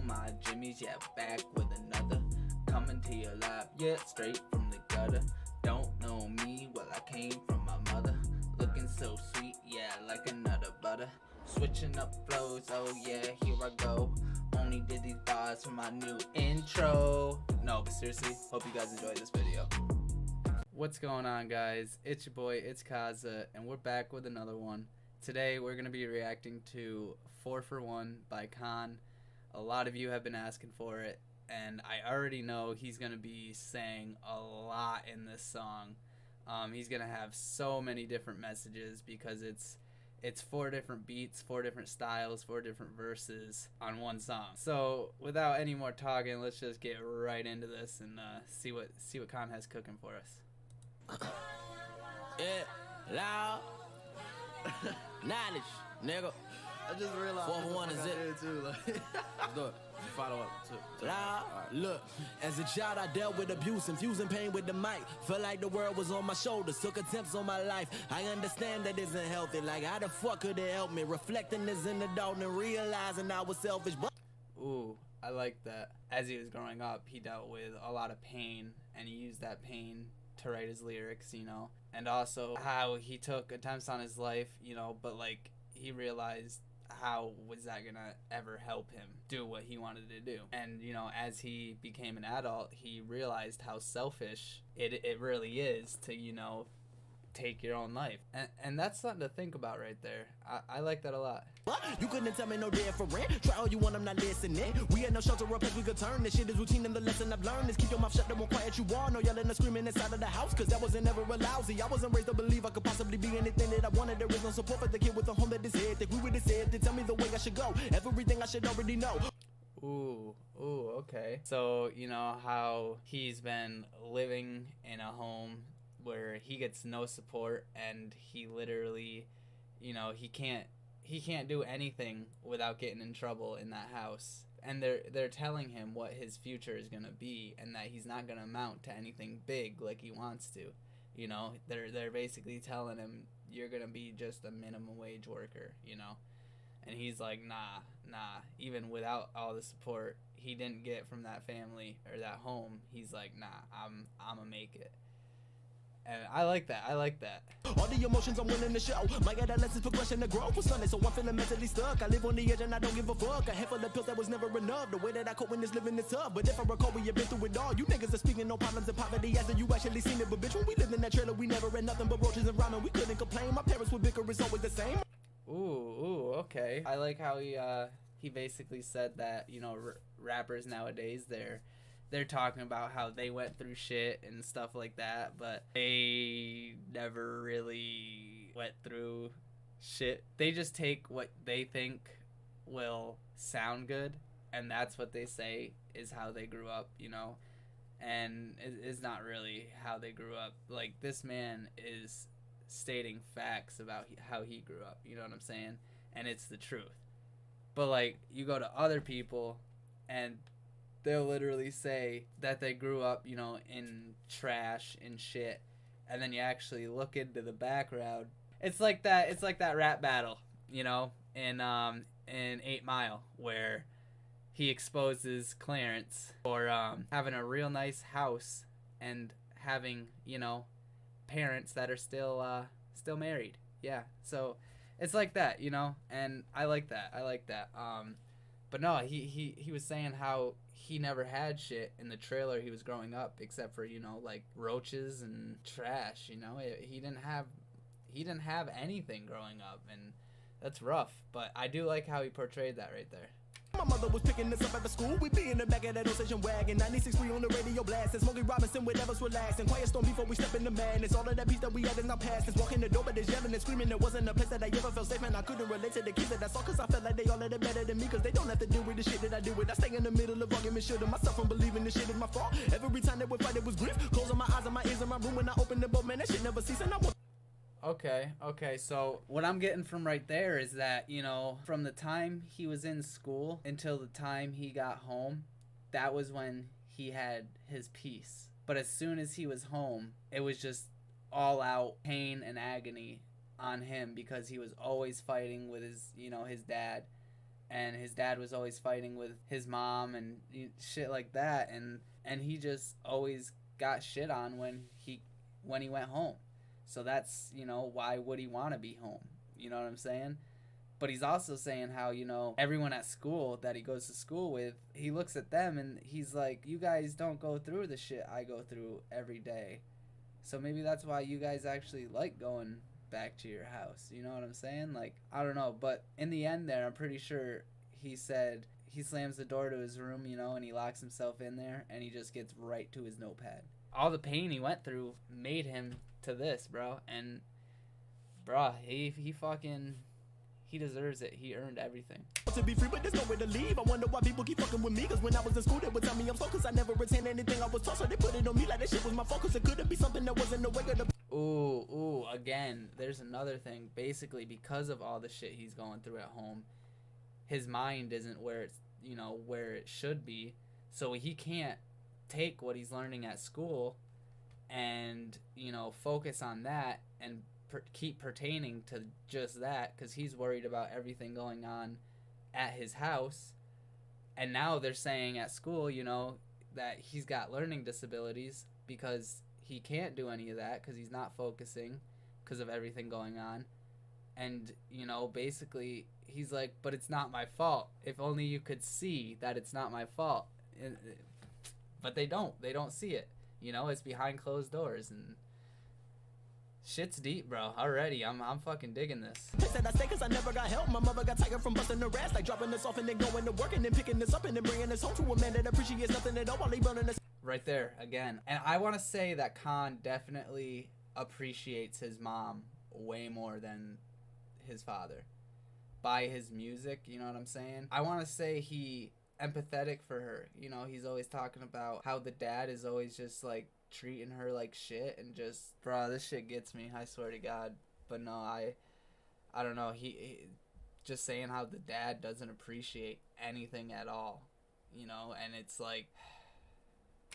my jimmies, yeah, back with another. Coming to your lap, yeah, straight from the gutter. Don't know me, well I came from my mother. Looking so sweet, yeah, like another butter. Switching up flows, oh yeah, here I go. Only did these bars for my new intro. No, but seriously, hope you guys enjoyed this video. What's going on, guys? It's your boy, it's K.A.A.N, and we're back with another one. Today we're going to be reacting to 4 for 1 by K.A.A.N. A lot of you have been asking for it, and I already know he's going to be saying a lot in this song. He's going to have so many different messages because it's 4 different beats, 4 different styles, 4 different verses on one song. So without any more talking, let's just get right into this and see what K.A.A.N has cooking for us. Yeah, loud. Knowledge, nigga. I just realized 4 for 1 is it too. Like, Let's do it. follow up too. Loud. Right. Look, as a child I dealt with abuse, infusing pain with the mic. Felt like the world was on my shoulders, took attempts on my life. I understand that isn't healthy. Like how the fuck could it help me? Reflecting as an adult and realizing I was selfish. But Ooh, I like that. As he was growing up, he dealt with a lot of pain, and he used that pain to write his lyrics, you know. And also how he took attempts on his life, you know, but like he realized how was that gonna ever help him do what he wanted to do. And you know, as he became an adult, he realized how selfish it really is to, you know, take your own life. And that's something to think about right there. I like that a lot. you couldn't tell me no different. Try all you want, I'm not listening. We had no shelter or place we could turn. This shit is routine, and the lesson I've learned is keep your mouth shut, don't quiet you are. No yelling and screaming inside of the house, cause that wasn't ever a lousy. I wasn't raised to believe I could possibly be anything that I wanted. There is no support for the kid with a home that is head. They grew with his head, they tell me the way I should go. Everything I should already know. Ooh, okay. So, you know how he's been living in a home where he gets no support, and he literally, you know, he can't do anything without getting in trouble in that house. And they're telling him what his future is gonna be, and that he's not gonna amount to anything big like he wants to. You know, they're basically telling him you're gonna be just a minimum wage worker, you know. And he's like, nah. Even without all the support he didn't get from that family or that home, he's like, nah, I'm gonna make it. And I like that. All the emotions I'm willing to show. My adolescence progression to growth was stunning, so I'm feeling mentally stuck. I live on the edge and I don't give a fuck. A handful of pills that was never enough. The way that I cope when this living is tough. But if I recall, we have been through it all. You niggas are speaking no problems and poverty as if you actually seen it. But bitch, when we lived in that trailer, we never had nothing but roaches and ramen. We couldn't complain. My parents would bicker, it's always the same. Ooh, okay. I like how he basically said that, you know, rappers nowadays, they're talking about how they went through shit and stuff like that, but they never really went through shit. They just take what they think will sound good, and that's what they say is how they grew up, you know, and it's not really how they grew up. Like, this man is stating facts about how he grew up, you know what I'm saying, and it's the truth. But like, you go to other people and they'll literally say that they grew up, you know, in trash and shit, and then you actually look into the background. It's like that rap battle, you know, in 8 Mile, where he exposes Clarence for having a real nice house and having, you know, parents that are still married. Yeah, so it's like that, you know, and I like that. But no, he was saying how he never had shit in the trailer he was growing up, except for, you know, like roaches and trash, you know. He didn't have anything growing up, and that's rough. But I do like how he portrayed that right there. My mother was picking us up at the school. We be in the back of that old station wagon. 96.3 on the radio blast. And Smokey Robinson with us relaxing. Quiet storm before we step in the madness. All of that peace that we had is now past. It's walking the door, but there's yelling and screaming. There wasn't a place that I ever felt safe, and I couldn't relate to the kids that I saw, cause I felt like they all had it better than me, cause they don't have to deal with the shit that I deal with. I stay in the middle of arguments, shooting myself from believing this shit is my fault. Every time they would fight, it was grief. Closing my eyes and my ears in my room when I opened the book, man, that shit never ceased. And I was Okay, so what I'm getting from right there is that, you know, from the time he was in school until the time he got home, that was when he had his peace. But as soon as he was home, it was just all out pain and agony on him, because he was always fighting with his, you know, his dad. and his dad was always fighting with his mom and shit like that, and he just always got shit on when he went home. So that's, why would he want to be home? You know what I'm saying? But he's also saying how, everyone at school that he goes to school with, he looks at them and he's like, you guys don't go through the shit I go through every day. So maybe that's why you guys actually like going back to your house. You know what I'm saying? Like, I don't know. But in the end there, I'm pretty sure he said he slams the door to his room, and he locks himself in there and he just gets right to his notepad. All the pain he went through made him to this, bro. And, bro, he fucking... he deserves it. He earned everything. To be free, but there's nowhere to leave. I wonder why people keep fucking with me. Cause when I was in school, they would tell me I'm slow. Cause I never retained anything I was taught. So they put it on me like that shit was my focus. It couldn't be something that wasn't the way of the... Ooh, again, there's another thing. Basically, because of all the shit he's going through at home, his mind isn't where it's, where it should be. So he can't take what he's learning at school and, focus on that and keep pertaining to just that, because he's worried about everything going on at his house. And now they're saying at school, that he's got learning disabilities because he can't do any of that because he's not focusing because of everything going on. And, basically he's like, but it's not my fault. If only you could see that it's not my fault. But they don't see it. It's behind closed doors, and shit's deep, bro. Already, I'm fucking digging this. They said I stay cause I never got help. My mother got tired from busting the rest. Like dropping us off and then going to work and then picking us up and then bringing us home to a man that appreciates nothing at all while he burning us. Right there, again. And I want to say that K.A.A.N definitely appreciates his mom way more than his father. By his music, you know what I'm saying? I want to say he empathetic for her. He's always talking about how the dad is always just like treating her like shit, and just, bro, this shit gets me, I swear to God. But no, I don't know, he just saying how the dad doesn't appreciate anything at all, and it's like...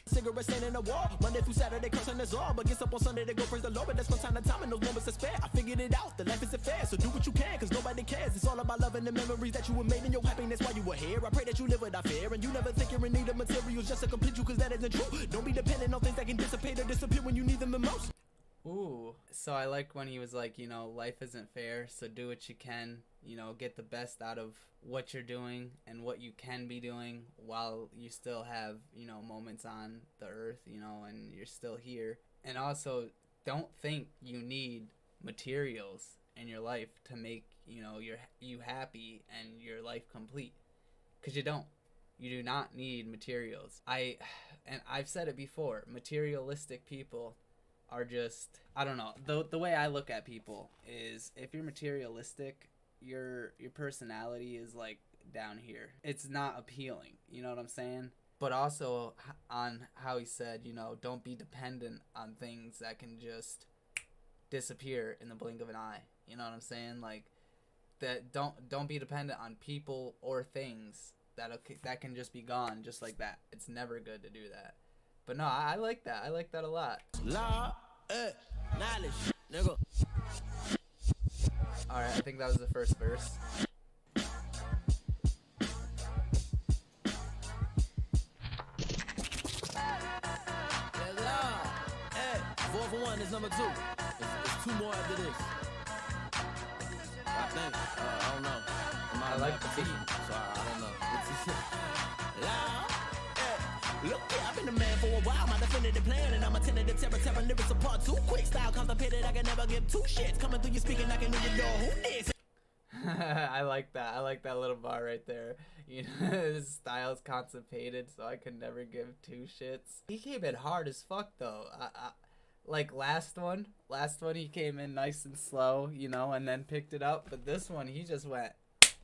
Cigarette standing in the wall, Monday through Saturday cursing us all, but gets up on Sunday to go praise the Lord. But that's from time to time and those moments to spare. I figured it out, the life isn't fair, so do what you can, cause nobody cares. It's all about loving the memories that you were made and your happiness while you were here. I pray that you live without fear, and you never think you're in need of materials just to complete you, cause that isn't true. Don't be dependent on things that can dissipate or disappear when you need them the most. Ooh, so I like when he was like, life isn't fair, so do what you can, get the best out of what you're doing and what you can be doing while you still have, moments on the earth, and you're still here. And also, don't think you need materials in your life to make, you happy and your life complete. Because you don't. You do not need materials. I've said it before, materialistic people are just, I don't know, the way I look at people is, if you're materialistic, your personality is like down here. It's not appealing, you know what I'm saying? But also on how he said, don't be dependent on things that can just disappear in the blink of an eye. You know what I'm saying? Like, that don't be dependent on people or things that can just be gone just like that. It's never good to do that. But no, I like that. I like that a lot. Knowledge, nigga. Alright, I think that was the first verse. Four for one is number two. It's two more after this. I think. I don't know. I like the beat. So I don't know. Look, yeah, I've been a man for a while. My definitive plan, and I'm a tentative terror lyrics apart too quick. Style constipated, I can never give two shits. Coming through your speaker, knocking on your door. Who this? I like that. I like that little bar right there. His style's constipated, so I could never give two shits. He came in hard as fuck though. Like last one he came in nice and slow, and then picked it up. But this one, he just went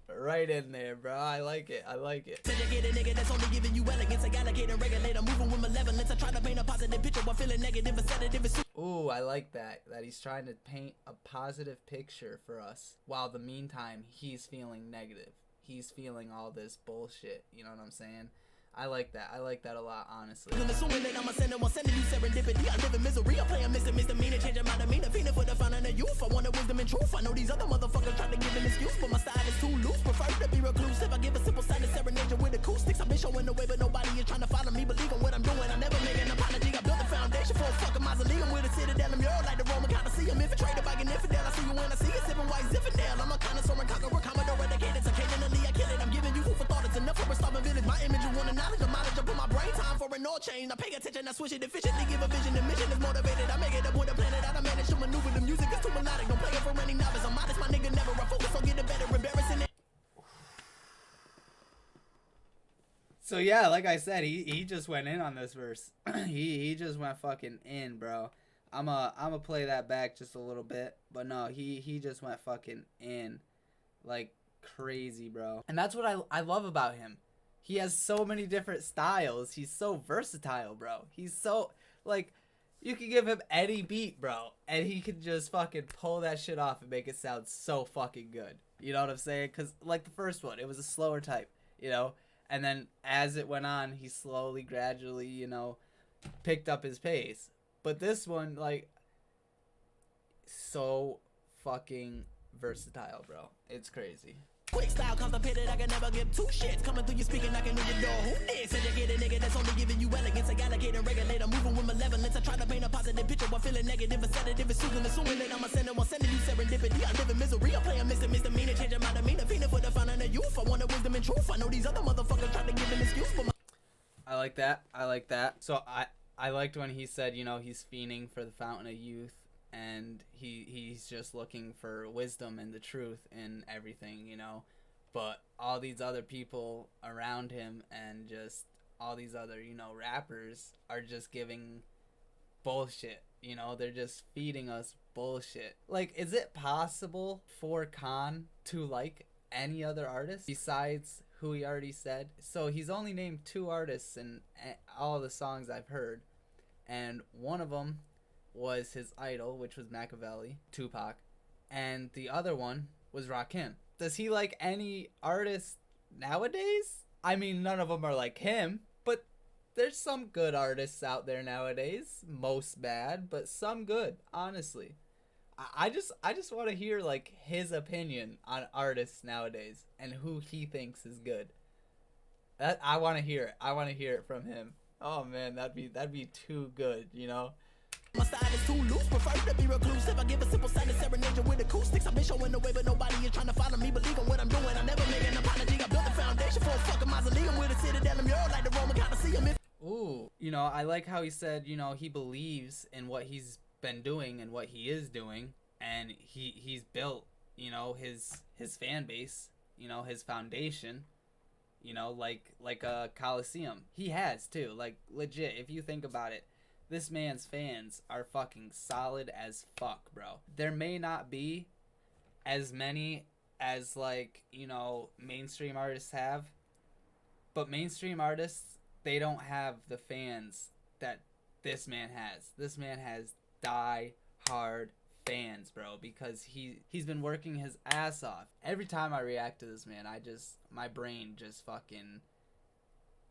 right in there, bro. I like it. Educated nigga that's only giving you elegance. I allocate and regulate. I'm moving with malevolence. I try to paint a positive picture while feeling negative and sedative. Ooh, I like that he's trying to paint a positive picture for us, while the meantime he's feeling negative. He's feeling all this bullshit. You know what I'm saying? I like that. I like that a lot, honestly. Assuming that I'm sending you serendipity. I live in misery. I play a misdemeanor, changing my demeanor. Feeling for the fountain of youth. I wanted wisdom and truth. I know these other motherfuckers try to give an excuse, but my style is too loose. Prefer to be reclusive. I give a simple sign of serenade with acoustics. I've been showing the way, but nobody is trying to follow me. Believe in what I'm doing. I never make an apology. I built a foundation for a fucking mausoleum with a citadel and mural like the Roman Colosseum. Infiltrated by an infidel. I see you when I see you sipping white Zinfandel. I'm a connoisseur and conqueror, commodore, dedicated. Occasionally I kill it. I'm giving you food for thought. It's enough for a starving village. My image, you want to knowledge. I put my brain time for an oil change. I pay attention, I switch it efficiently. Give a vision, the mission is motivated. I make it up with a planet out. I manage to maneuver. The music is too melodic. Don't play it for any novice. I'm modest, my nigga never. I focus on getting better, embarrassing it. So yeah, like I said, he just went in on this verse. he just went fucking in, bro. I'ma play that back just a little bit, but no, he just went fucking in, like crazy, bro. And that's what I love about him. He has so many different styles. He's so versatile, bro. He's so, like, you can give him any beat, bro, and he can just fucking pull that shit off and make it sound so fucking good. You know what I'm saying? Because, like, the first one, it was a slower type, you know? And then as it went on, he slowly, gradually, you know, picked up his pace. But this one, like, so fucking versatile, bro. It's crazy. Quick style constipated, I can never give two shits. Coming through your speaking, I can know your door. Who this? Educated nigga that's only giving you elegance. I allocate and regulate, I'm moving with malevolence. I try to paint a positive picture while feeling negative. A sedative is soothing, assuming that I'm sending you serendipity. I live in misery, I play a misdemeanor, changing my demeanor. Feeling for the fountain of youth. I wanted wisdom and truth. I know these other motherfuckers try to give an excuse, but I like that. I like that. So I liked when he said, you know, he's fiending for the fountain of youth. And he's just looking for wisdom and the truth in everything, you know. But all these other people around him and just all these other, you know, rappers are just giving bullshit. You know, they're just feeding us bullshit. Like, is it possible for K.A.A.N to like any other artist besides who he already said? So he's only named 2 artists in all the songs I've heard. And one of them was his idol, which was Machiavelli, Tupac. And the other one was Rakim. Does he like any artist nowadays? I mean, none of them are like him, but there's some good artists out there nowadays. Most bad, but some good, honestly. I just want to hear like his opinion on artists nowadays and who he thinks is good. I want to hear it. I want to hear it from him. Oh man, that'd be too good, you know. my style is too loose, prefer to be reclusive. I give a simple sign of serenade with acoustics. I've been showing the way, but nobody is trying to follow me. Believe in what I'm doing. I never make an apology. I built a foundation for a fucking mausoleum with a citadel and mural like the Roman Colosseum. Ooh, you know, I like how he said, you know, he believes in what he's been doing and what he is doing, and he's built, you know, his fan base, you know, his foundation, you know, like a Coliseum. He has too, like legit. If you think about it, this man's fans are fucking solid as fuck, bro. There may not be as many as, like, you know, mainstream artists have, but mainstream artists, they don't have the fans that this man has. This man has die hard fans, bro, because he's been working his ass off. Every time I react to this man, my brain just fucking,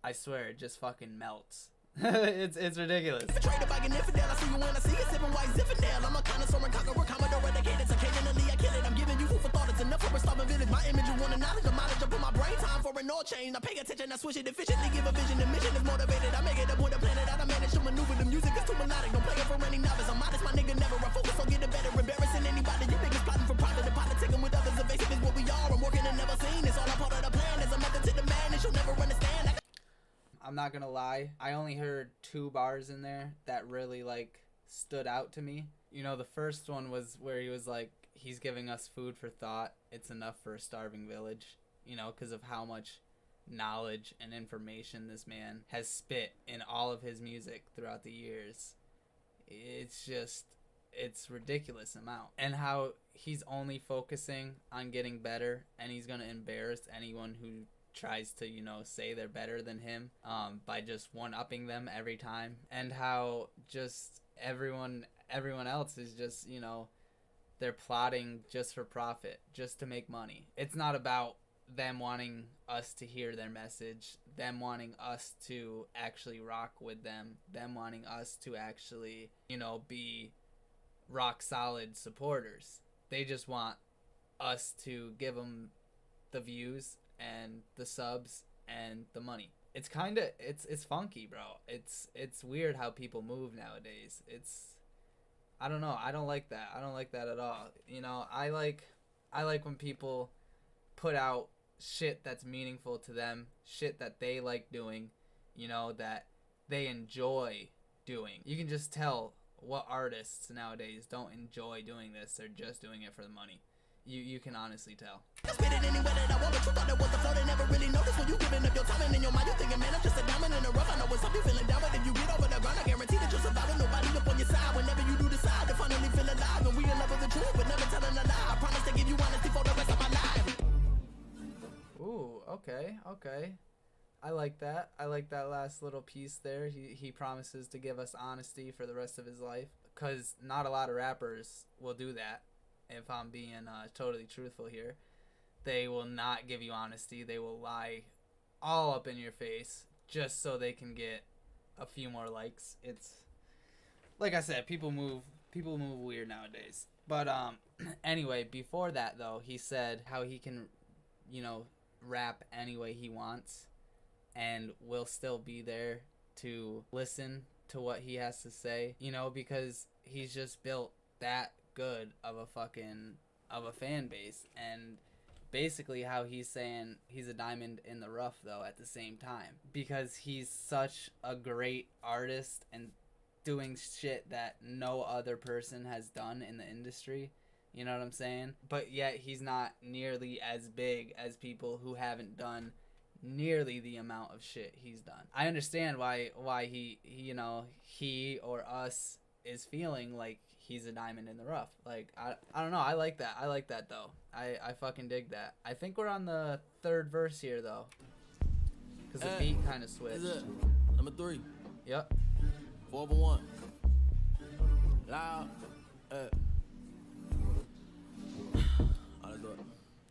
I swear, it just fucking melts. it's ridiculous. Betrayed by an infidel, I see you when I see you sipping white Zinfandel. I'm a connoisseur and conqueror, commodore, dedicated. Occasionally I kill it. I'm giving you food for thought. It's enough for a starving village. My image, you want to knowledge, the mileage. I put my brain time for an oil change. I pay attention, I switch it efficiently. Give a vision, the mission is motivated. I make it up with a planet out. I manage to maneuver. The music is too melodic. Don't play it for any novice. I'm modest, my nigga never. I focus on getting better, embarrassing anybody. You niggas plotting for profit and politicking with others. Evasive is what we are. I'm working and never seen. It's all a part of the plan. There's a method to the madness. You'll never understand. I'm not gonna lie, I only heard 2 bars in there that really, like, stood out to me. You know, the first one was where he was like, he's giving us food for thought. It's enough for a starving village. You know, because of how much knowledge and information this man has spit in all of his music throughout the years. It's ridiculous amount. And how he's only focusing on getting better, and he's gonna embarrass anyone who tries to, you know, say they're better than him, by just one-upping them every time. And how just everyone else is just, you know, they're plotting just for profit, just to make money. It's not about them wanting us to hear their message, them wanting us to actually rock with them wanting us to actually, you know, be rock solid supporters. They just want us to give them the views and the subs and the money. It's kind of it's funky, bro. It's weird how people move nowadays. I don't know. I don't like that. I don't like that at all. You know, I like when people put out shit that's meaningful to them, shit that they like doing, you know, that they enjoy doing. You can just tell what artists nowadays don't enjoy doing this. They're just doing it for the money. You can honestly tell. Spit it anywhere that I want, but you thought it was the flow. They never really noticed when you giving up your time and in your mind. You thinking, man, I'm just a diamond in the rough. I know what's up, you feeling down, but if you get over the ground, I guarantee that you'll survive with nobody up on your side. Whenever you do decide to finally feel alive, and we in love with the truth, but never telling a lie. I promise to give you honesty for the rest of my life. Ooh, okay. I like that. I like that last little piece there. He promises to give us honesty for the rest of his life, because not a lot of rappers will do that. If I'm being totally truthful here, they will not give you honesty. They will lie all up in your face just so they can get a few more likes. It's like I said, people move weird nowadays. But anyway, before that though, he said how he can, you know, rap any way he wants, and we'll still be there to listen to what he has to say, you know, because he's just built that good of a fan base. And basically how he's saying he's a diamond in the rough though at the same time, because he's such a great artist and doing shit that no other person has done in the industry, you know what I'm saying? But yet he's not nearly as big as people who haven't done nearly the amount of shit he's done. I understand why he you know, he or us is feeling like he's a diamond in the rough. Like, I don't know. I like that though. I fucking dig that. I think we're on the third verse here though, because the beat kind of switched. Number 3. Yep. 4-1. Loud. Let's do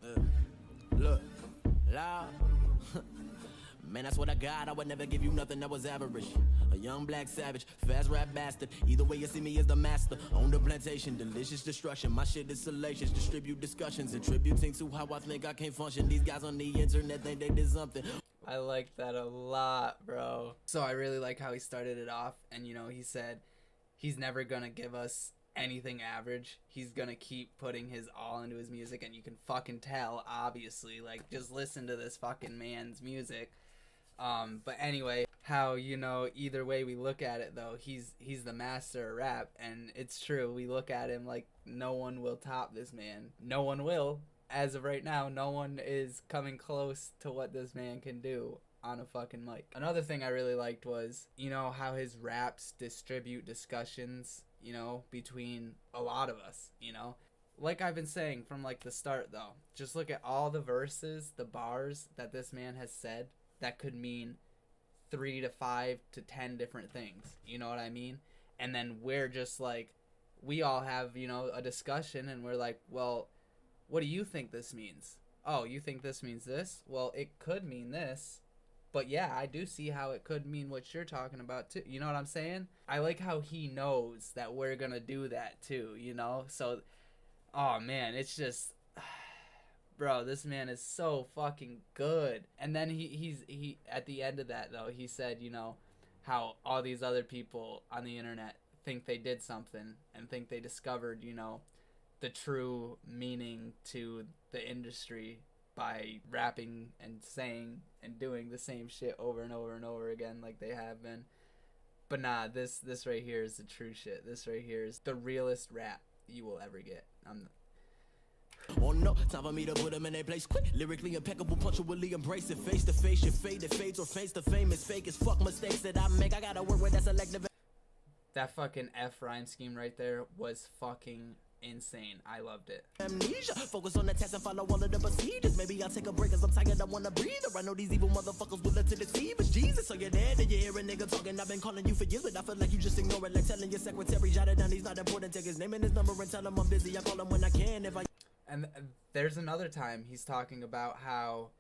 it. Look. Loud. Man, that's what I got. I would never give you nothing that was average. A young black savage, fast rap bastard. Either way you see me as the master. On the plantation, delicious destruction. My shit is salacious. Distribute discussions, attributing to how I think I can't function. These guys on the internet think they did something. I like that a lot, bro. So I really like how he started it off. And, you know, he said he's never gonna give us anything average. He's gonna keep putting his all into his music. And you can fucking tell, obviously. Like, just listen to this fucking man's music. But anyway, how, you know, either way we look at it though, he's the master of rap, and it's true. We look at him like no one will top this man. No one will. As of right now, no one is coming close to what this man can do on a fucking mic. Another thing I really liked was, you know, how his raps distribute discussions, you know, between a lot of us, you know. Like I've been saying from like the start though, just look at all the verses, the bars that this man has said that could mean 3 to 5 to 10 different things, you know what I mean? And then we're just like, we all have, you know, a discussion, and we're like, well, what do you think this means? Oh, you think this means this? Well, it could mean this, but yeah, I do see how it could mean what you're talking about too, you know what I'm saying? I like how he knows that we're gonna do that too, you know? So, oh man, it's just, bro, this man is so fucking good. And then he at the end of that though, he said, you know, how all these other people on the internet think they did something and think they discovered, you know, the true meaning to the industry by rapping and saying and doing the same shit over and over and over again like they have been. But nah, this right here is the true shit. This right here is the realest rap you will ever get. Oh no, time for me to put them in their place quick. Lyrically impeccable, punctually embrace it. Face to face, your fade, it fades, or face to fame is fake as fuck. Mistakes that I make, I gotta work with that selective. That fucking F rhyme scheme right there was fucking insane. I loved it. Amnesia, focus on the test and follow all of the procedures. Maybe I'll take a break cause I'm tired, I wanna breathe. Or I know these evil motherfuckers will let to deceive us. Jesus, so you're dead and you hear a nigga talking. I've been calling you for years, but I feel like you just ignore it. Like telling your secretary, jot it down, he's not important. Take his name and his number and tell him I'm busy. I call him when I can if I... And there's another time he's talking about how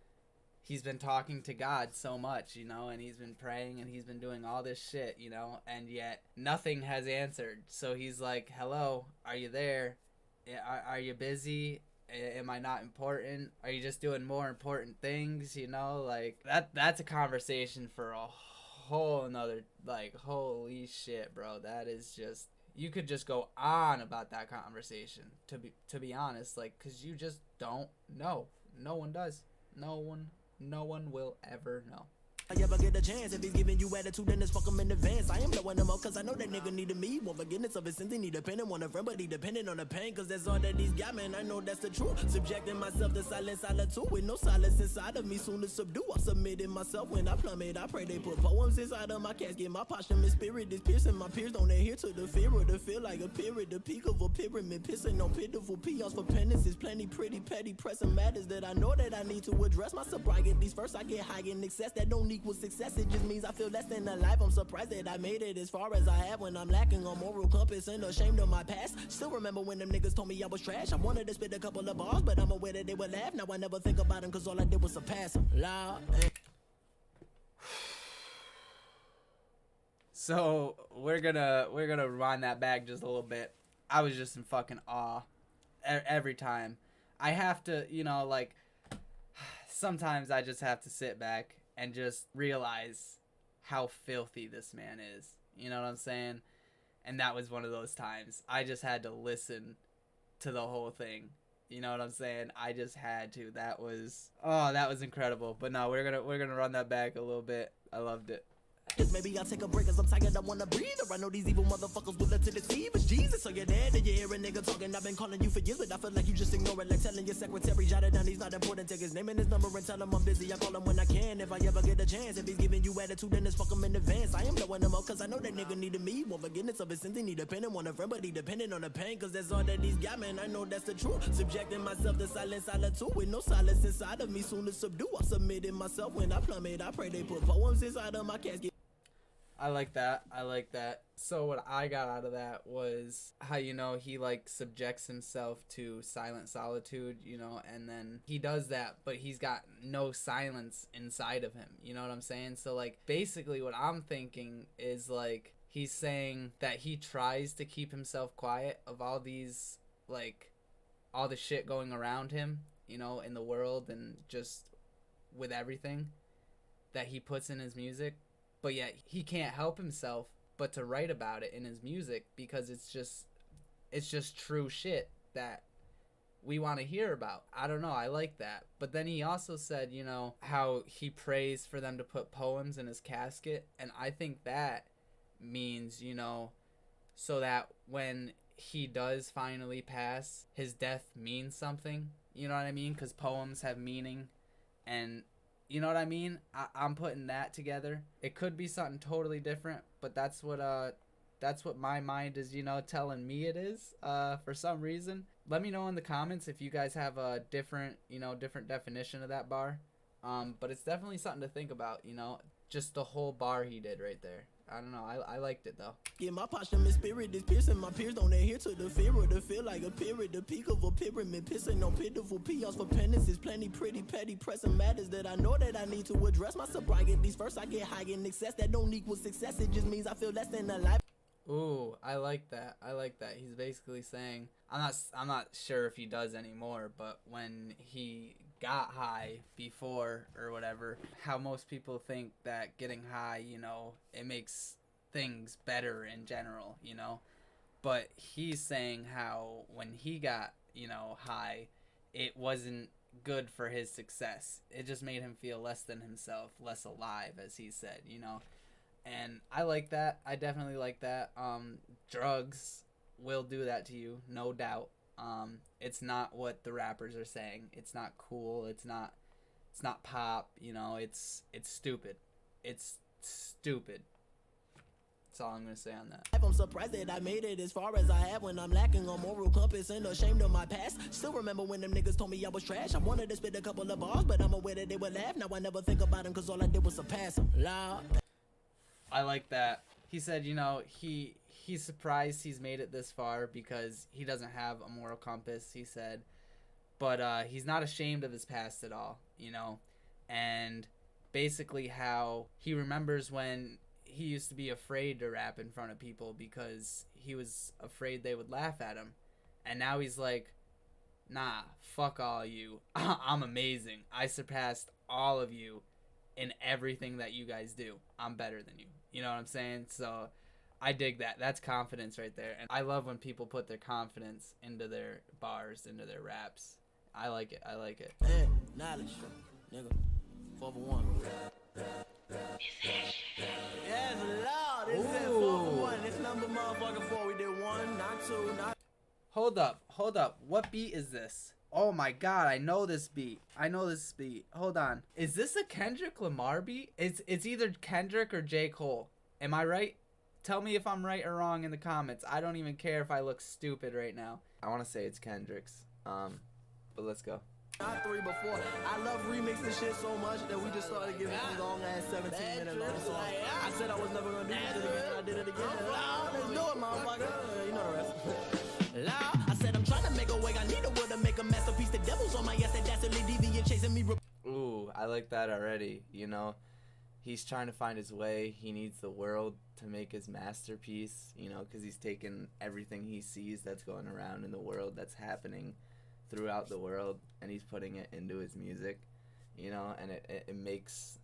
he's been talking to God so much, you know, and he's been praying and he's been doing all this shit, you know, and yet nothing has answered. So he's like, hello, are you there? Are you busy? Am I not important? Are you just doing more important things, you know? Like, that's a conversation for a whole nother, like, holy shit, bro. That is just, you could just go on about that conversation, to be honest, like, because you just don't know. No one does. No one will ever know. I ever get a chance, if he's giving you attitude, then it's fuck him in advance. I am blowing him up, cause I know that nigga needed me. Want forgiveness of his sins, he need dependent on a friend, but he dependent on the pain, cause that's all that he's got, man. I know that's the truth. Subjecting myself to silent solitude, with no silence inside of me, soon to subdue. I submitted myself when I plummet. I pray they put poems inside of my casket. My posthumous spirit is piercing my peers, don't adhere to the fear or the feel like a period. The peak of a pyramid, pissing on pitiful peons for penance. Is plenty pretty petty pressing matters that I know that I need to address. My sobrieties first, I get high in excess, that don't equal success. It just means I feel less than alive. I'm surprised that I made it as far as I have when I'm lacking on moral compass and ashamed of my past. Still remember when them niggas told me I was trash. I wanted to spit a couple of bars, but I'm aware that they would laugh. Now I never think about them, cause all I did was surpass them. So we're gonna rewind that back just a little bit. I was just in fucking awe every time. I have to, you know, like, sometimes I just have to sit back and just realize how filthy this man is. You know what I'm saying? And that was one of those times. I just had to listen to the whole thing. You know what I'm saying? I just had to. That was incredible. But no, we're gonna run that back a little bit. I loved it. Maybe I'll take a break cause I'm tired, I wanna breathe. Or I know these evil motherfuckers will let to deceive. It's Jesus, so you're dead and you hear a nigga talking. I've been calling you for years, but I feel like you just ignore it. Like telling your secretary, jot it down, he's not important. Take his name and his number and tell him I'm busy. I call him when I can, if I ever get a chance. If he's giving you attitude, then it's fuck him in advance. I am blowing him up cause I know that nigga needed me. Want forgiveness of his sins, he need dependent on a friend, but he dependent on the pain, cause that's all that he's got, man. I know that's the truth. Subjecting myself to silent solitude, with no silence inside of me, soon to subdue. I submitted myself when I plummet. I pray they put poems inside of my casket. I like that. So what I got out of that was how, you know, he like subjects himself to silent solitude, you know, and then he does that, but he's got no silence inside of him. You know what I'm saying? So like basically what I'm thinking is like he's saying that he tries to keep himself quiet of all these, like, all the shit going around him, you know, in the world and just with everything that he puts in his music. But yet he can't help himself but to write about it in his music because it's just true shit that we want to hear about. I don't know, I like that. But then he also said, you know, how he prays for them to put poems in his casket, and I think that means, you know, so that when he does finally pass, his death means something. You know what I mean? Because poems have meaning, and you know what I mean? I'm putting that together. It could be something totally different, but that's what my mind is, you know, telling me it is, for some reason. Let me know in the comments if you guys have a different definition of that bar. But it's definitely something to think about, you know, just the whole bar he did right there. I don't know. I liked it though. Yeah, my posthumous spirit is piercing my peers, don't adhere to the fear or the feel like a period. The peak of a pyramid, pissing on pitiful peons for penance. Is plenty pretty petty pressing matters that I know that I need to address. My sobrieties first, I get high in excess, that don't equal success. It just means I feel less than alive. Ooh, I like that. He's basically saying, I'm not sure if he does anymore, but when he got high before or whatever, how most people think that getting high, you know, it makes things better in general, you know. But he's saying how when he got, you know, high, it wasn't good for his success. It just made him feel less than himself, less alive, as he said, you know. And I like that. I definitely like that. Drugs will do that to you, no doubt. It's not what the rappers are saying. It's not cool. It's not pop, you know. It's stupid. It's stupid. That's all I'm gonna say on that. I'm surprised that I made it as far as I have when I'm lacking on moral compass and ashamed of my past. Still remember when them niggas told me I was trash. I wanted to spit a couple of bars, but I'm aware that they would laugh. Now I never think about them cause all I did was surpass them. I like that. He said, you know, he's surprised he's made it this far because he doesn't have a moral compass. He said, but he's not ashamed of his past at all, you know, and basically how he remembers when he used to be afraid to rap in front of people because he was afraid they would laugh at him, and now he's like, nah, fuck all of you. I'm amazing. I surpassed all of you in everything that you guys do. I'm better than you. You know what I'm saying? So I dig that. That's confidence right there. And I love when people put their confidence into their bars, into their raps. I like it. I like it. Hey, knowledge, nigga. 4-for-1. Yes, Lord. This is 4-for-1. This number motherfucking 4. We did 1, not 2, not... Hold up. What beat is this? Oh my god, I know this beat. Hold on. Is this a Kendrick Lamar beat? It's either Kendrick or J. Cole. Am I right? Tell me if I'm right or wrong in the comments. I don't even care if I look stupid right now. I want to say it's Kendrick's. But let's go. Not 3 before. I love remixing shit so much that we just started giving these long ass 17-minute long songs. I said I was never gonna do this again. I did it again. Let's do it, motherfucker. You know the rest. I said I'm trying to make a way. I need a will to make a masterpiece. The devil's on my ass. That dastardly deviant chasing me. Ooh, I like that already. You know, he's trying to find his way. He needs the world to make his masterpiece. You know, because he's taken everything he sees that's going around in the world, that's happening throughout the world, and he's putting it into his music, you know, and it makes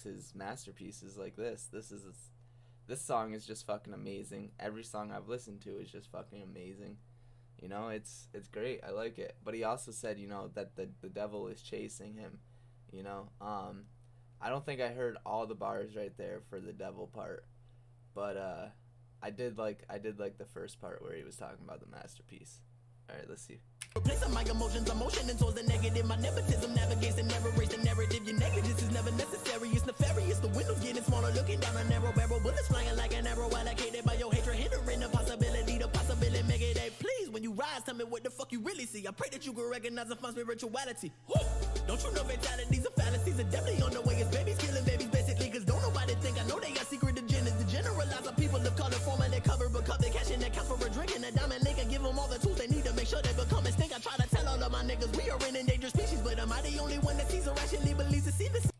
his masterpieces like this. This song is just fucking amazing. Every song I've listened to is just fucking amazing. You know, it's great. I like it. But he also said, you know, that the devil is chasing him, you know. I don't think I heard all the bars right there for the devil part, but I did like the first part where he was talking about the masterpiece. All right, let's see. Replacing my emotions, emotion and towards the negative. My nepotism navigates and never erase the narrative. Your negligence is never necessary. It's nefarious. The windows getting smaller, looking down a narrow barrel. Bullets flying like an arrow, allocated by your hatred, hindering the possibility. Make it a please. When you rise, tell me what the fuck you really see. I pray that you can recognize and find spirituality. Don't you know fatalities are fallacies are definitely on the way. It's babies killing babies basically, cause don't nobody think I know they got secret agendas. The generalizer people of color forming their cover, but cut the cash in that counts for a drink and a diamond link and give them all the tools they need to make sure they become extinct. I try to tell all of my niggas we are an endangered species, but am I the only one that sees or actually believes to see this?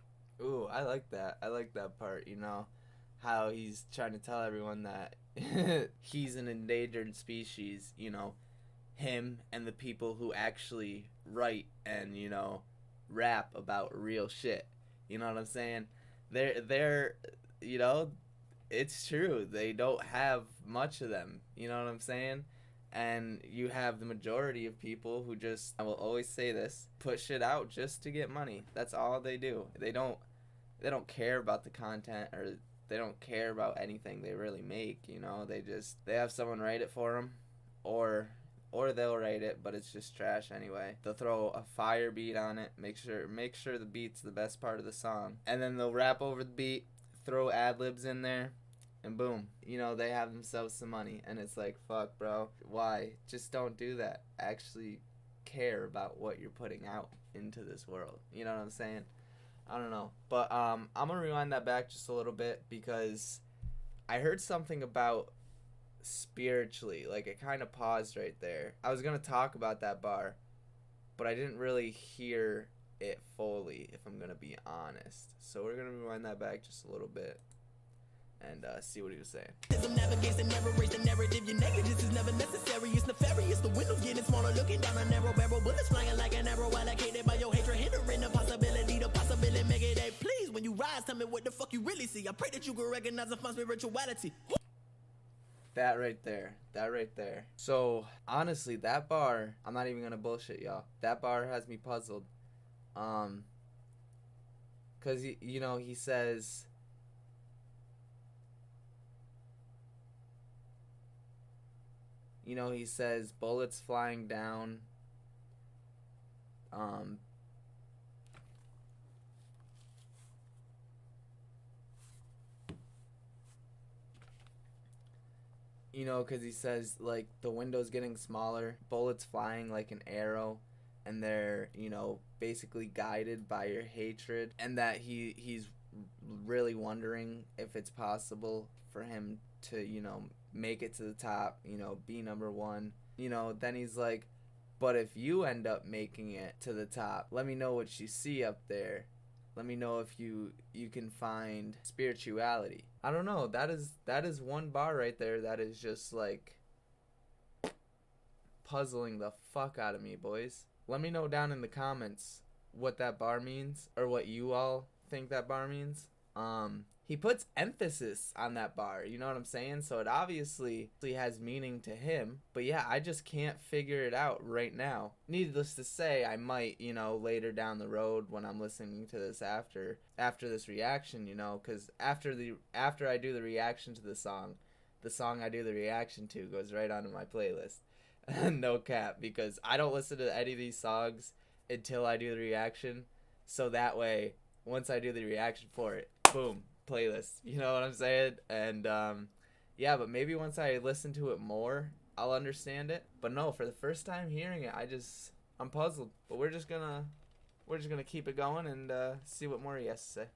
Ooh, I like that. I like that part, you know, how he's trying to tell everyone that he's an endangered species, you know, him and the people who actually write and, you know, rap about real shit. You know what I'm saying? They're you know, it's true. They don't have much of them. You know what I'm saying? And you have the majority of people who just, I will always say this, put shit out just to get money. That's all they do. They don't care about the content, or they don't care about anything they really make, you know. They have someone write it for them, or they'll write it, but it's just trash anyway. They'll throw a fire beat on it, make sure the beat's the best part of the song, and then they'll rap over the beat, throw ad-libs in there, and boom, you know, they have themselves some money. And it's like, fuck, bro, why? Just don't do that. Actually care about what you're putting out into this world. You know what I'm saying? I don't know. But I'm gonna rewind that back just a little bit, because I heard something about spiritually. Like, it kind of paused right there. I was gonna talk about that bar, but I didn't really hear it fully, if I'm gonna be honest. So we're gonna rewind that back just a little bit and see what he was saying. Navigates and never erase the narrative. Your negligence is never necessary. It's nefarious. The windows getting smaller, looking down a narrow barrel. Bullets flying like an arrow, allocated by your hatred, hindering the possibility. Make it a please. When you rise, tell me what the fuck you really see. I pray that you can recognize and find spirituality. That right there. So honestly, that bar, I'm not even gonna bullshit y'all. That bar has me puzzled. Cause you know, he says, bullets flying down, you know, because he says, like, the window's getting smaller, bullets flying like an arrow, and they're, you know, basically guided by your hatred, and that he's really wondering if it's possible for him to, you know, make it to the top, you know, be number one. You know, then he's like, But if you end up making it to the top, let me know what you see up there. Let me know if you can find spirituality. I don't know. That is one bar right there that is just like puzzling the fuck out of me, boys. Let me know down in the comments what that bar means, or what you all think that bar means. He puts emphasis on that bar, you know what I'm saying? So it obviously has meaning to him. But yeah, I just can't figure it out right now. Needless to say, I might, you know, later down the road when I'm listening to this after this reaction, you know, because after I do the reaction to the song I do the reaction to goes right onto my playlist. No cap, because I don't listen to any of these songs until I do the reaction. So that way, once I do the reaction for it, boom, playlist. You know what I'm saying? And yeah, but maybe once I listen to it more, I'll understand it. But no, for the first time hearing it, I'm puzzled. But we're just gonna keep it going and see what more he has to say.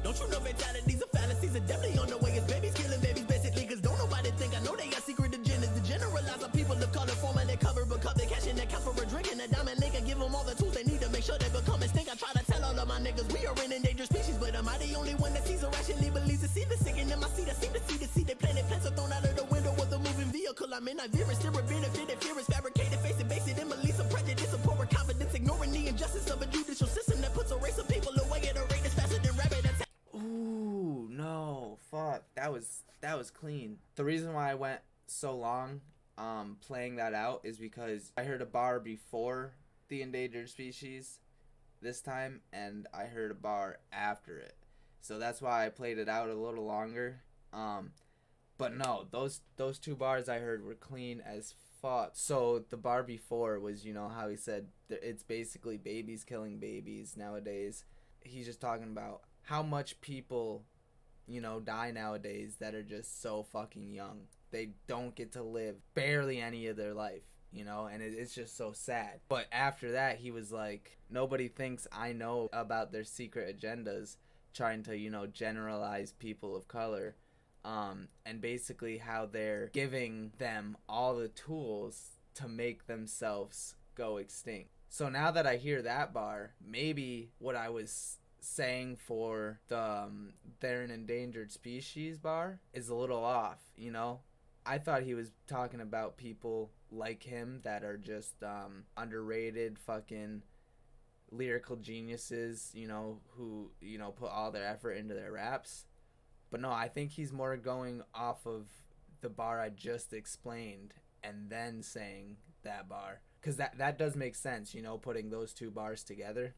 Don't you know fatalities are fallacies are definitely on the way. It's babies killing babies basically, cause don't nobody think I know they got secret agendas. The generalize of people of color forming their cover, but cover cash in their count for a drink and a diamond link and give them all the tools they need to make sure they become extinct. I try to tell all of my niggas we are an endangered species, but am I the only one that sees or rationally believes to see the sinking in my seat? I seem to see the seed they planted, plants are thrown out of the window of the moving vehicle I'm in. I veer and steer a benefited, fear is fabricated, face it, base it, and beliefs of prejudice, of poor confidence, ignoring the injustice of a judicial system that puts a race of people away at a rate that's faster than rabbit attack. Ooh, no, fuck, that was clean. The reason why I went so long playing that out is because I heard a bar before the endangered species this time, and I heard a bar after it, so that's why I played it out a little longer. But no, those two bars I heard were clean as fuck. So the bar before was, you know, how he said it's basically babies killing babies nowadays. He's just talking about how much people, you know, die nowadays that are just so fucking young. They don't get to live barely any of their life, you know, and it's just so sad. But after that, he was like, nobody thinks I know about their secret agendas, trying to, you know, generalize people of color, and basically how they're giving them all the tools to make themselves go extinct. So now that I hear that bar, maybe what I was saying for the they're an endangered species bar is a little off, you know. I thought he was talking about people like him that are just underrated fucking lyrical geniuses, you know, who, you know, put all their effort into their raps. But no, I think he's more going off of the bar I just explained and then saying that bar, because that does make sense, you know, putting those two bars together.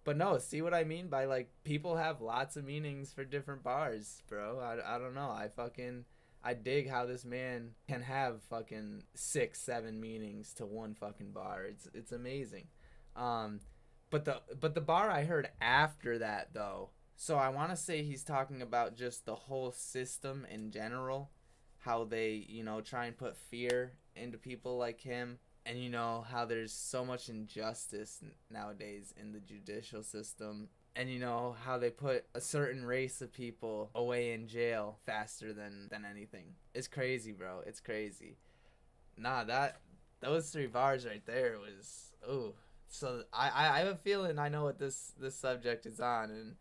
But no, see what I mean by, like, people have lots of meanings for different bars, bro. I don't know. I dig how this man can have fucking 6-7 meanings to one fucking bar. It's amazing. But the bar I heard after that, though, so I want to say he's talking about just the whole system in general, how they, you know, try and put fear into people like him. And, you know, how there's so much injustice nowadays in the judicial system. And, you know, how they put a certain race of people away in jail faster than anything. It's crazy, bro. It's crazy. Nah, those three bars right there was, ooh. So I have a feeling I know what this subject is on. And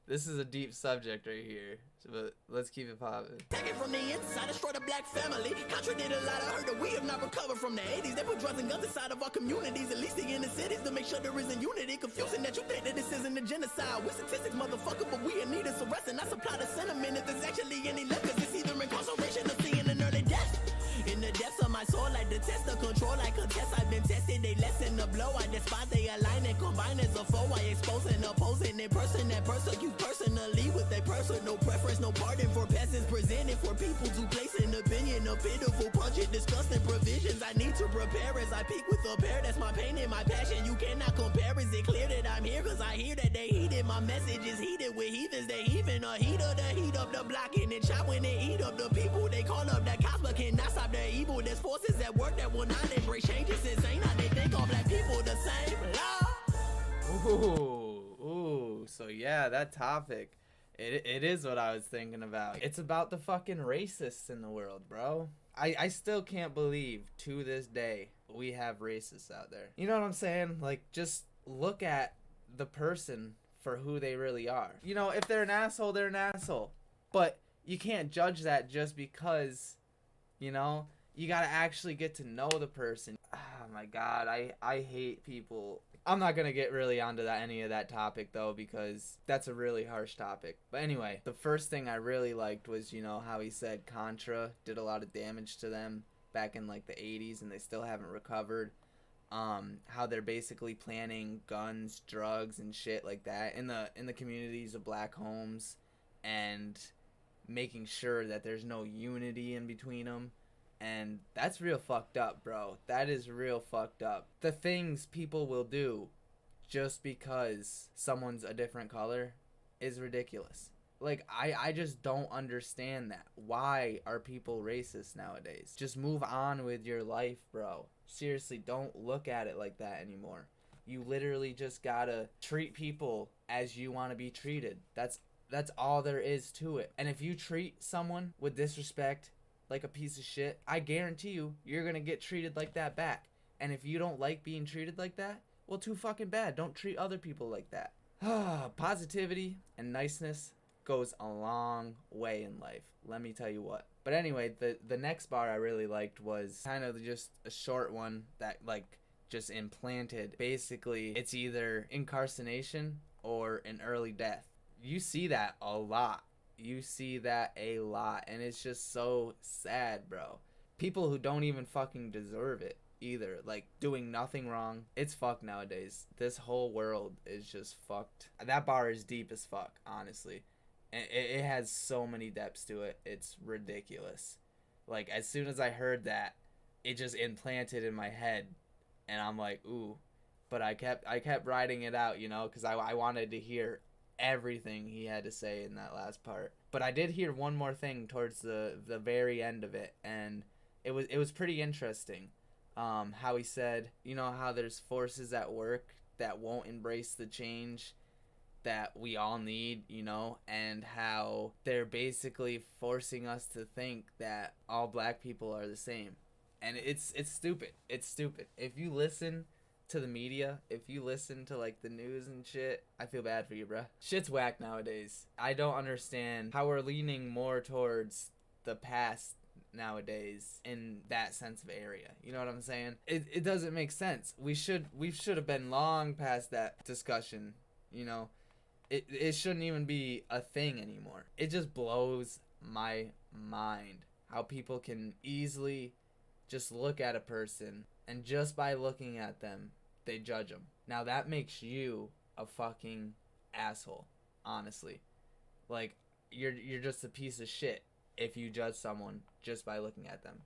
this is a deep subject right here. But let's keep it popping. Take it from the inside, destroy the black family. Contradict a lot, I heard that we have not recovered from the 80s. They put drugs and guns inside of our communities, at least in the cities, to make sure there isn't unity. Confusing that you think that this isn't a genocide. We statistics, motherfucker, but we in need of some rest. And I supply the sentiment if there's actually any left, cause it's either incarceration or seeing an early death. In the depths of my soul, I detest the control, I contest. I've been tested, they lessen the blow. I despise, they align and combine as a foe. I expose and oppose in person that persecute personally with a personal preference. No pardon for peasants presented for people to place an opinion of pitiful, pungent, disgusting provisions. I need to prepare as I peak with a pair. That's my pain and my passion. You cannot compare. Is it clear that I'm here? Cause I hear that they heeded. My message is heated with heathens. They heaving a heater to heat up the block and it chop when they eat up the people. They call up that cops but cannot stop their evil. There's forces at work that will not embrace change. It's insane how they think all black people the same. Ooh, so yeah, that topic, it is what I was thinking about. It's about the fucking racists in the world, bro. I still can't believe to this day we have racists out there. You know what I'm saying? Like, just look at the person for who they really are. You know, if they're an asshole, they're an asshole. But you can't judge that just because, you know, you gotta actually get to know the person. Oh my god, I hate people. I'm not gonna get really onto any of that topic though, because that's a really harsh topic. But anyway, the first thing I really liked was, you know, how he said Contra did a lot of damage to them back in like the 80s and they still haven't recovered. How they're basically planting guns, drugs, and shit like that in the communities of black homes, and making sure that there's no unity in between them. And that's real fucked up, bro. That is real fucked up. The things people will do just because someone's a different color is ridiculous. Like, I just don't understand that. Why are people racist nowadays? Just move on with your life, bro. Seriously, don't look at it like that anymore. You literally just gotta treat people as you want to be treated. That's all there is to it. And if you treat someone with disrespect like a piece of shit, I guarantee you're gonna get treated like that back. And if you don't like being treated like that, well, too fucking bad. Don't treat other people like that. Positivity and niceness goes a long way in life, let me tell you what. But anyway, the next bar I really liked was kind of just a short one that like just implanted. Basically, it's either incarceration or an early death. You see that a lot. You see that a lot, and it's just so sad, bro. People who don't even fucking deserve it either, like doing nothing wrong. It's fucked nowadays. This whole world is just fucked. That bar is deep as fuck, honestly. And it has so many depths to it. It's ridiculous. Like, as soon as I heard that, it just implanted in my head, and I'm like, ooh. But I kept writing it out, you know, because I wanted to hear everything he had to say in that last part. But I did hear one more thing towards the very end of it, and it was pretty interesting. How he said, you know, how there's forces at work that won't embrace the change that we all need, you know, and how they're basically forcing us to think that all black people are the same. And it's stupid. It's stupid. If you listen to the media, if you listen to like the news and shit, I feel bad for you, bruh. Shit's whack nowadays. I don't understand how we're leaning more towards the past nowadays in that sense of area. You know what I'm saying? It doesn't make sense. We should have been long past that discussion, you know. It shouldn't even be a thing anymore. It just blows my mind how people can easily just look at a person, and just by looking at them, they judge them. Now that makes you a fucking asshole, honestly. Like, you're just a piece of shit if you judge someone just by looking at them.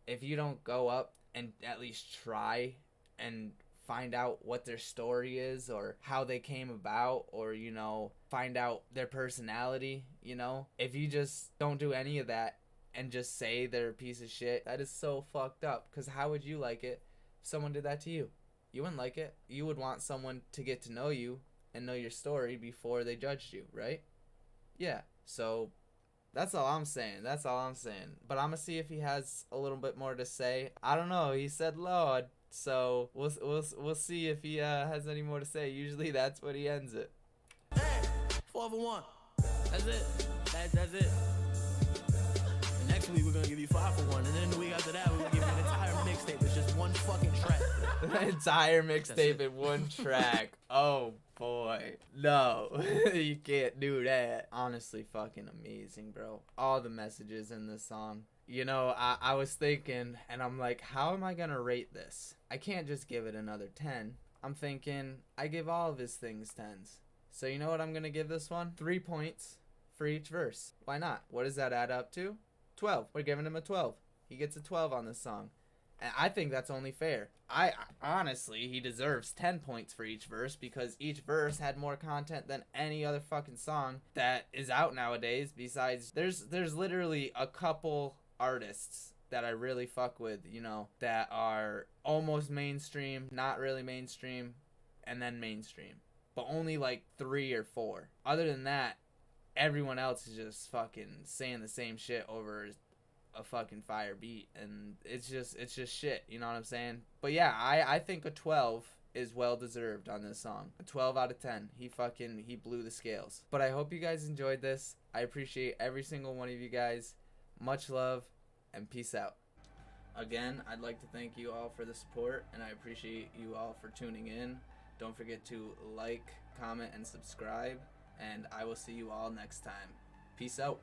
If you don't go up and at least try and find out what their story is, or how they came about, or, you know, find out their personality, you know, if you just don't do any of that and just say they're a piece of shit, that is so fucked up. Because how would you like it if someone did that to you? You wouldn't like it. You would want someone to get to know you and know your story before they judged you, right? Yeah, so that's all I'm saying. That's all I'm saying. But I'm gonna see if he has a little bit more to say. I don't know. He said Lord, so we'll see if he has any more to say. Usually that's what he ends it. Hey, 4 for 1. That's it. That's it. And next week we're gonna give you 5 for 1, and then the week after that we're gonna give you an entire mixtape. It's just one fucking track. The entire mixtape in one track. Oh boy, no, you can't do that. Honestly, fucking amazing, bro. All the messages in this song. You know, I was thinking, and I'm like, how am I gonna rate this? I can't just give it another 10. I'm thinking, I give all of his things 10s. So you know what I'm gonna give this one? 3 points for each verse. Why not? What does that add up to? 12. We're giving him a 12. He gets a 12 on this song. And I think that's only fair. I honestly, he deserves 10 points for each verse, because each verse had more content than any other fucking song that is out nowadays. Besides, there's literally a couple artists that I really fuck with, you know, that are almost mainstream, not really mainstream, and then mainstream. But only like 3 or 4. Other than that, everyone else is just fucking saying the same shit over a fucking fire beat, and it's just shit, you know what I'm saying? But yeah, I think a 12 is well deserved on this song. A 12 out of 10. He blew the scales. But I hope you guys enjoyed this. I appreciate every single one of you guys. Much love and peace out. Again, I'd like to thank you all for the support, and I appreciate you all for tuning in. Don't forget to like, comment, and subscribe, and I will see you all next time. Peace out.